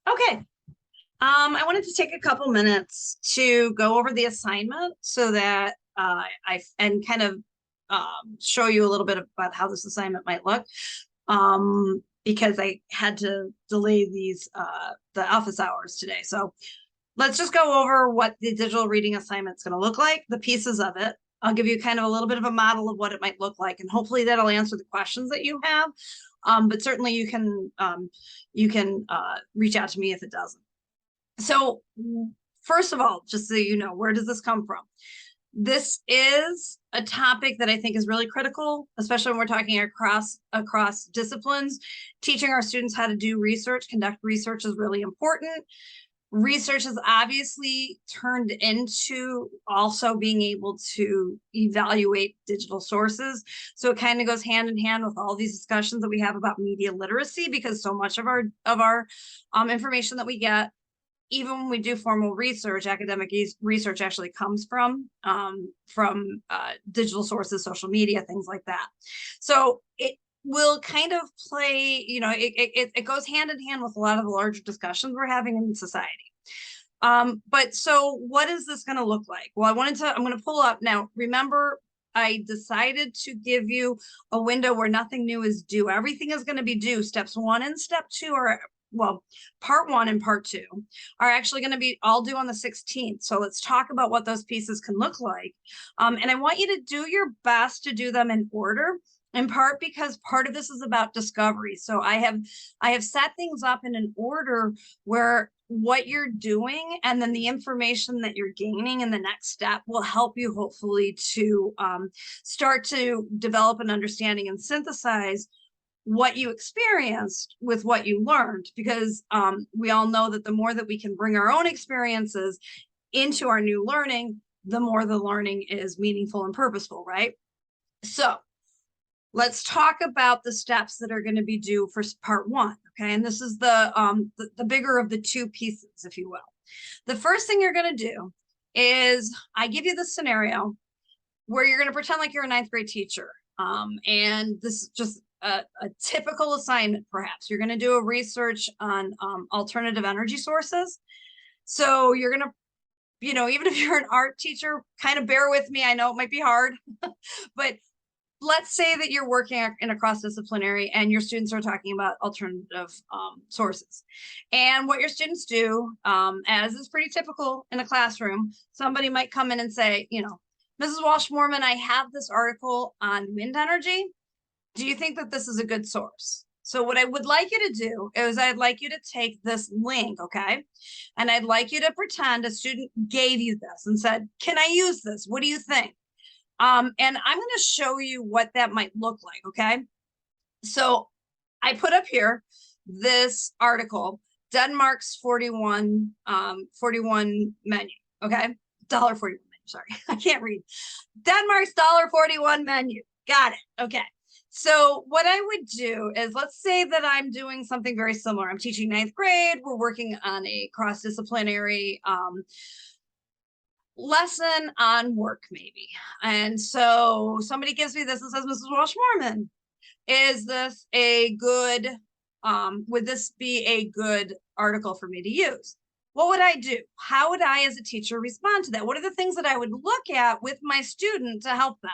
Okay. I wanted to take a couple minutes to go over the assignment so that and kind of show you a little bit about how this assignment might look. Because I had to delay the office hours today. So let's just go over what the digital reading assignment is going to look like, the pieces of it. I'll give you kind of a little bit of a model of what it might look like, and hopefully that'll answer the questions that you have. But certainly you can reach out to me if it doesn't. So first of all, just so you know, where does this come from? This is a topic that I think is really critical, especially when we're talking across disciplines. Teaching our students how to do research, conduct research is really important. Research has obviously turned into also being able to evaluate digital sources. So it kind of goes hand in hand with all these discussions that we have about media literacy, because so much of our information that we get, even when we do formal research, academic research actually comes from digital sources, social media, things like that. So it will kind of play, it goes hand in hand with a lot of the larger discussions we're having in society. But so what is this going to look like? Well, I'm going to pull up now. Remember, I decided to give you a window where nothing new is due. Everything is going to be due. Steps 1 and step 2 are, well, part 1 and part 2 are actually going to be all due on the 16th. So let's talk about what those pieces can look like. And I want you to do your best to do them in order, in part because part of this is about discovery. So I have set things up in an order where what you're doing and then the information that you're gaining in the next step will help you hopefully to start to develop an understanding and synthesize what you experienced with what you learned, because we all know that the more that we can bring our own experiences into our new learning, the more the learning is meaningful and purposeful, right? So let's talk about the steps that are going to be due for part 1. Okay, and this is the bigger of the two pieces, if you will. The first thing you're going to do is I give you the scenario where you're going to pretend like you're a 9th grade teacher. And this is just a typical assignment, perhaps. You're going to do a research on alternative energy sources. So you're going to, even if you're an art teacher, kind of bear with me. I know it might be hard, but let's say that you're working in a cross-disciplinary and your students are talking about alternative sources. And what your students do, as is pretty typical in a classroom, somebody might come in and say, Mrs. Walsh-Moorman, I have this article on wind energy. Do you think that this is a good source? So what I would like you to do is I'd like you to take this link, okay? And I'd like you to pretend a student gave you this and said, can I use this? What do you think? And I'm going to show you what that might look like, okay? So I put up here this article, Denmark's 41 menu, okay? $1.41 menu, sorry, I can't read. Denmark's $1.41 menu, got it, okay. So what I would do is, let's say that I'm doing something very similar. I'm teaching 9th grade, we're working on a cross-disciplinary lesson on work, maybe. And so somebody gives me this and says, Mrs. Walsh-Moorman, is this a good, would this be a good article for me to use? What would I do? How would I as a teacher respond to that? What are the things that I would look at with my student to help them?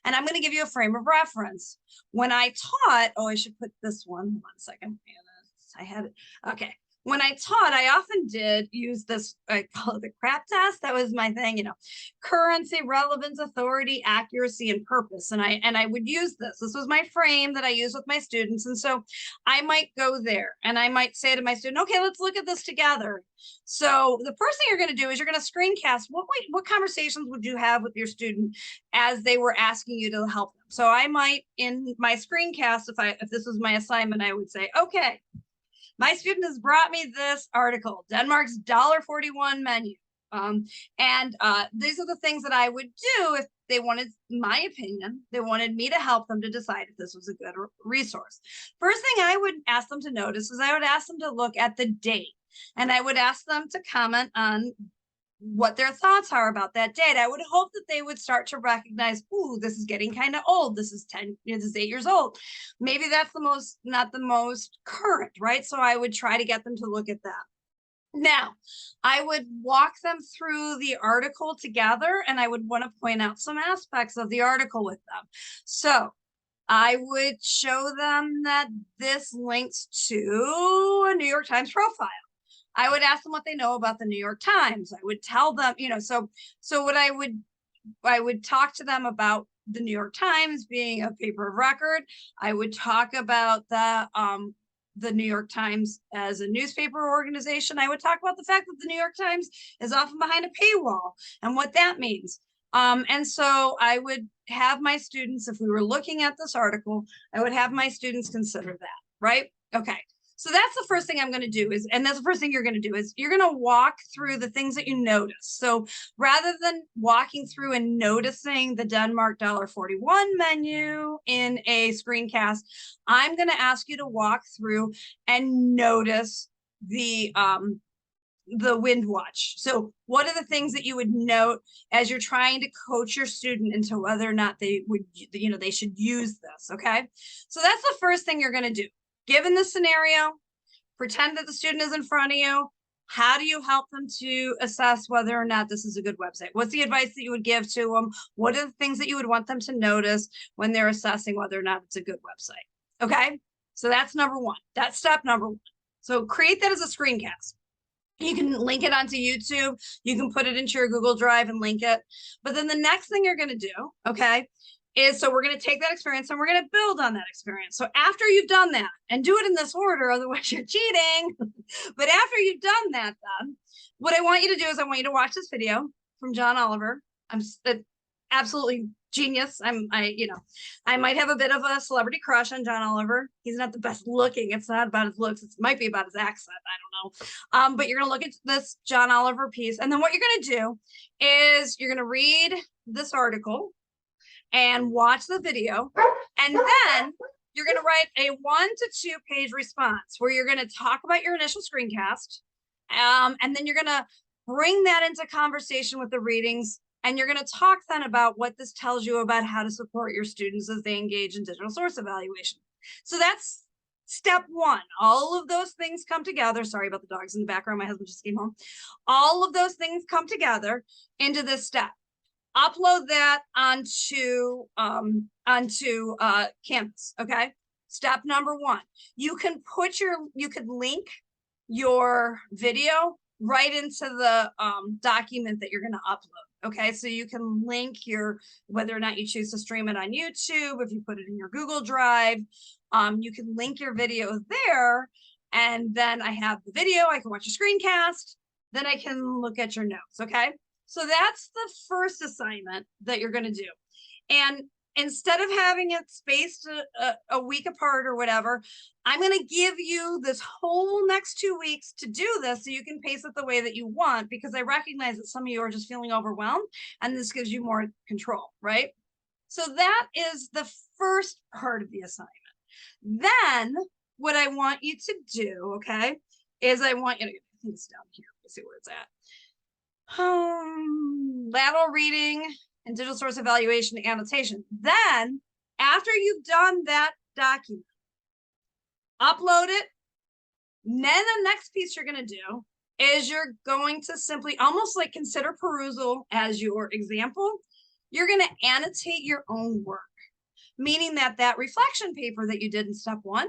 And I'm going to give you a frame of reference. When I taught, I should put this one second. I had it. Okay. When I taught, I often did use this, I call it the CRAP test. That was my thing, currency, relevance, authority, accuracy, and purpose. And I would use this. This was my frame that I used with my students. And so I might go there and I might say to my student, okay, let's look at this together. So the first thing you're going to do is you're going to screencast what conversations would you have with your student as they were asking you to help them. So I might, in my screencast, if this was my assignment, I would say, okay, my student has brought me this article, Denmark's $1.41 menu. These are the things that I would do if they wanted my opinion. They wanted me to help them to decide if this was a good resource. First thing I would ask them to notice is I would ask them to look at the date. And I would ask them to comment on what their thoughts are about that date. I would hope that they would start to recognize, ooh, this is getting kind of old. This is 10, this is 8 years old. Maybe that's not the most current, right? So I would try to get them to look at that. Now, I would walk them through the article together, and I would want to point out some aspects of the article with them. So I would show them that this links to a New York Times profile. I would ask them what they know about the New York Times. I would tell them, so what I would talk to them about the New York Times being a paper of record. I would talk about the New York Times as a newspaper organization. I would talk about the fact that the New York Times is often behind a paywall and what that means. And so I would have my students, if we were looking at this article, I would have my students consider that, right? Okay. So that's the first thing I'm going to do is, and that's the first thing you're going to do is you're going to walk through the things that you notice. So rather than walking through and noticing the Denmark $1.41 menu in a screencast, I'm going to ask you to walk through and notice the wind watch. So what are the things that you would note as you're trying to coach your student into whether or not they would, they should use this, okay? So that's the first thing you're going to do. Given the scenario, pretend that the student is in front of you. How do you help them to assess whether or not this is a good website? What's the advice that you would give to them? What are the things that you would want them to notice when they're assessing whether or not it's a good website? Okay, so that's number one. That's step number one. So create that as a screencast. You can link it onto YouTube. You can put it into your Google Drive and link it. But then the next thing you're going to do, okay, is so we're going to take that experience and we're going to build on that experience. So after you've done that, and do it in this order, otherwise you're cheating. But after you've done that, then what I want you to do is I want you to watch this video from John Oliver. I'm absolutely genius. I might have a bit of a celebrity crush on John Oliver. He's not the best looking. It's not about his looks. It might be about his accent. I don't know. But you're going to look at this John Oliver piece. And then what you're going to do is you're going to read this article and watch the video. And then you're going to write a 1 to 2 page response where you're going to talk about your initial screencast. And then you're going to bring that into conversation with the readings. And you're going to talk then about what this tells you about how to support your students as they engage in digital source evaluation. So that's step one. All of those things come together. Sorry about the dogs in the background. My husband just came home. All of those things come together into this step. Upload that onto Canvas. Okay. Step number one. You could link your video right into the document that you're going to upload. Okay, so you can link whether or not you choose to stream it on YouTube, if you put it in your Google Drive, you can link your video there. And then I have the video, I can watch a screencast, then I can look at your notes. Okay, so that's the first assignment that you're going to do. And instead of having it spaced a week apart or whatever, I'm going to give you this whole next 2 weeks to do this so you can pace it the way that you want, because I recognize that some of you are just feeling overwhelmed and this gives you more control, right? So that is the first part of the assignment. Then what I want you to do, okay, is I want you to, I think it's down here. Let's see where it's at. Lateral reading and digital source evaluation annotation. Then after you've done that document, upload it. Then the next piece you're going to do is you're going to simply almost like consider perusal as your example. You're going to annotate your own work, meaning that reflection paper that you did in step one,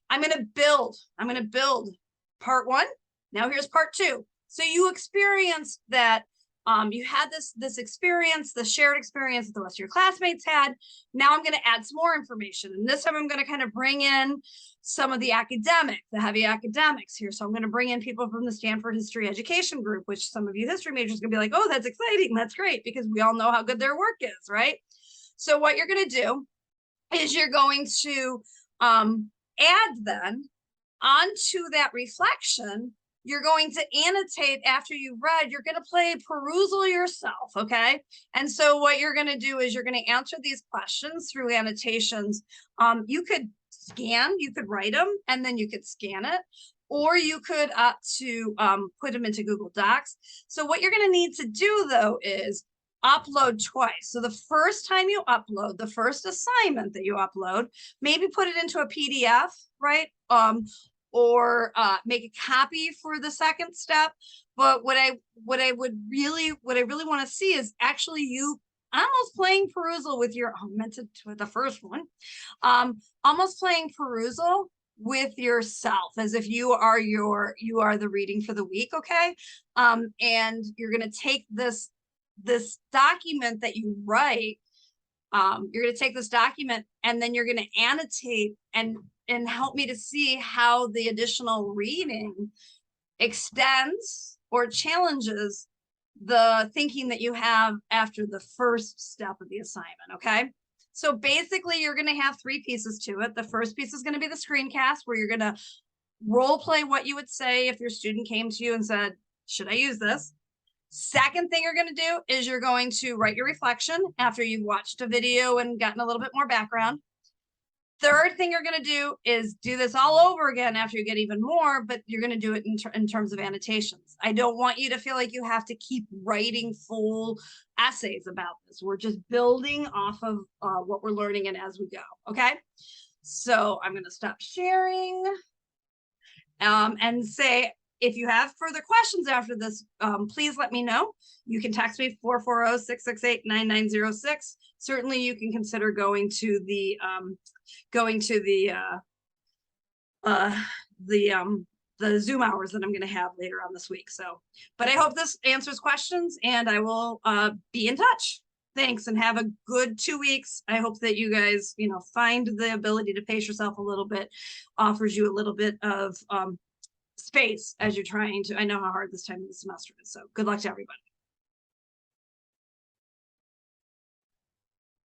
I'm going to build part one. Now here's part two. So you experienced that you had this experience, the shared experience that the rest of your classmates had. Now I'm going to add some more information. And this time I'm going to kind of bring in some of the heavy academics here. So I'm going to bring in people from the Stanford History Education Group, which some of you history majors are going to be like, oh, that's exciting. That's great, because we all know how good their work is, right? So what you're going to do is you're going to add then onto that reflection, you're going to annotate after you've read, you're going to play perusal yourself, okay? And so what you're going to do is you're going to answer these questions through annotations. You could write them and then you could scan it, or you could opt to put them into Google Docs. So what you're going to need to do though is upload twice. So the first time you upload, the first assignment that you upload, maybe put it into a PDF, right? or make a copy for the second step. But what I really want to see is actually you almost playing perusal with your, oh, meant to with the first one, almost playing perusal with yourself as if you are the reading for the week. Okay. And you're going to take this document that you write. You're going to take this document and then you're going to annotate and help me to see how the additional reading extends or challenges the thinking that you have after the first step of the assignment. Okay. So basically you're going to have 3 pieces to it. The first piece is going to be the screencast, where you're going to role play what you would say if your student came to you and said, should I use this? Second thing you're going to do is you're going to write your reflection after you've watched a video and gotten a little bit more background. Third thing you're going to do is do this all over again after you get even more, but you're going to do it in terms of annotations. I don't want you to feel like you have to keep writing full essays about this. We're just building off of what we're learning and as we go. Okay. So I'm going to stop sharing and say, if you have further questions after this, please let me know. You can text me 440-668-9906. Certainly you can consider going to the Zoom hours that I'm going to have later on this week. So, but I hope this answers questions, and I will be in touch. Thanks, and have a good 2 weeks. I hope that you guys, find the ability to pace yourself a little bit, offers you a little bit of space as you're trying to. I know how hard this time of the semester is. So good luck to everybody.